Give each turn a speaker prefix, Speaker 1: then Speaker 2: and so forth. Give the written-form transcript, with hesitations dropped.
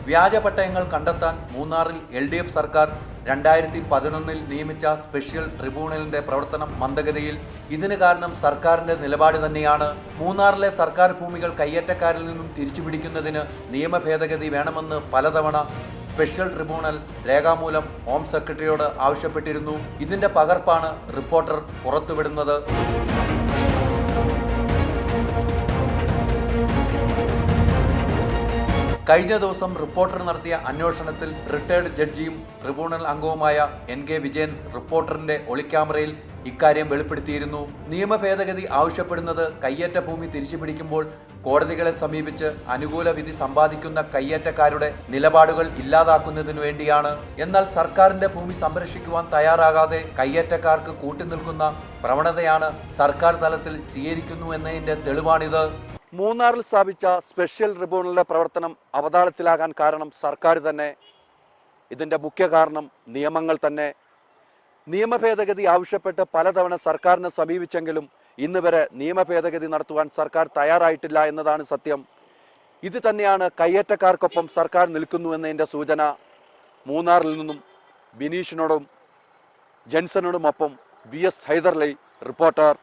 Speaker 1: വ്യാജ പട്ടയങ്ങൾ കണ്ടെത്താൻ മൂന്നാറിൽ LDF സർക്കാർ 2011 നിയമിച്ച സ്പെഷ്യൽ ട്രിബ്യൂണലിന്റെ പ്രവർത്തനം മന്ദഗതിയിൽ. ഇതിന് കാരണം സർക്കാരിന്റെ നിലപാട് തന്നെയാണ്. മൂന്നാറിലെ സർക്കാർ ഭൂമികൾ കയ്യേറ്റക്കാരിൽ നിന്നും തിരിച്ചുപിടിക്കുന്നതിന് നിയമ ഭേദഗതി വേണമെന്ന് പലതവണ സ്പെഷ്യൽ ട്രിബ്യൂണൽ രേഖാമൂലം ഹോം സെക്രട്ടറിയോട് ആവശ്യപ്പെട്ടിരുന്നു. ഇതിന്റെ പകർപ്പാണ് റിപ്പോർട്ടർ പുറത്തുവിടുന്നത്. കഴിഞ്ഞ ദിവസം റിപ്പോർട്ടർ നടത്തിയ അന്വേഷണത്തിൽ റിട്ടയർഡ് ജഡ്ജിയും ട്രിബ്യൂണൽ അംഗവുമായ NK വിജയൻ റിപ്പോർട്ടറിന്റെ ഒളിക്യാമറയിൽ ഇക്കാര്യം വെളിപ്പെടുത്തിയിരുന്നു. നിയമ ഭേദഗതി ആവശ്യപ്പെടുന്നത് കയ്യേറ്റ ഭൂമി തിരിച്ചുപിടിക്കുമ്പോൾ കോടതികളെ സമീപിച്ച് അനുകൂല വിധി സമ്പാദിക്കുന്ന കയ്യേറ്റക്കാരുടെ നിലപാടുകൾ ഇല്ലാതാക്കുന്നതിനു വേണ്ടിയാണ്. എന്നാൽ സർക്കാരിന്റെ ഭൂമി സംരക്ഷിക്കുവാൻ തയ്യാറാകാതെ കയ്യേറ്റക്കാർക്ക് കൂട്ടുനിൽക്കുന്ന പ്രവണതയാണ് സർക്കാർ തലത്തിൽ സ്വീകരിക്കുന്നു എന്നതിന്റെ തെളിവാണിത്. മൂന്നാറിൽ സ്ഥാപിച്ച സ്പെഷ്യൽ ട്രിബ്യൂണലിന്റെ പ്രവർത്തനം അവതാളത്തിലാകാൻ കാരണം സർക്കാർ തന്നെ. ഇതിന്റെ മുഖ്യ കാരണം നിയമങ്ങൾ തന്നെ. നിയമ ഭേദഗതി ആവശ്യപ്പെട്ട് പലതവണ സർക്കാരിനെ സമീപിച്ചെങ്കിലും ഇന്ന് വരെ നിയമ ഭേദഗതി നടത്തുവാൻ സർക്കാർ തയ്യാറായിട്ടില്ല എന്നതാണ് സത്യം. ഇത് തന്നെയാണ് കയ്യേറ്റക്കാർക്കൊപ്പം സർക്കാർ നിൽക്കുന്നു എന്നതിൻ്റെ സൂചന. മൂന്നാറിൽ നിന്നും ബിനീഷിനോടും ജെൻസനോടുമൊപ്പം VS ഹൈദർലി, റിപ്പോർട്ടർ.